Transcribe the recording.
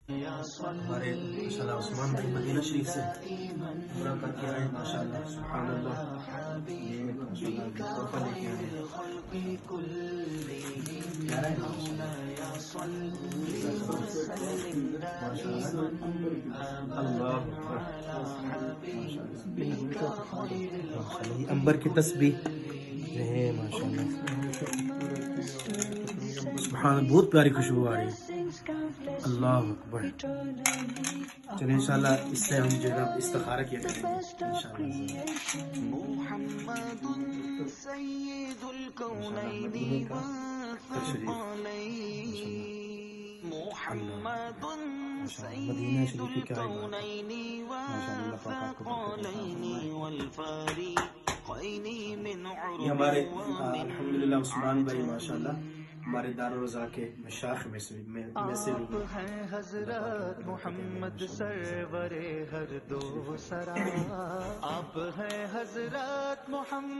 ہمارے ماشاءاللہ عثمان بھائی مدینہ شریف سے عمرہ کر کے آئے ماشاءاللہ سبحان اللہ. یہ ماشاءاللہ تحفہ لے کے آئے پیارا ہے اللہ یہ امبر کی تسبیح ہے ماشاءاللہ سبحان اللہ. بہت پیاری خوشبو آ رہی ہے. اللہ اکبر. چلیں انشاءاللہ اس سے ہم جو ہے استخارہ کیا کریں گے انشاءاللہ. مدینہ شریف کی کیا بات ہے ماشاءاللہ. یہ ہمارے الحمدللہ عثمان بھائی ماشاءاللہ ہمارے دارالرضا کے مشائخ میں سے آپ ہیں حضرت محمد سرور ہر دو سرا، آپ ہیں حضرت محمد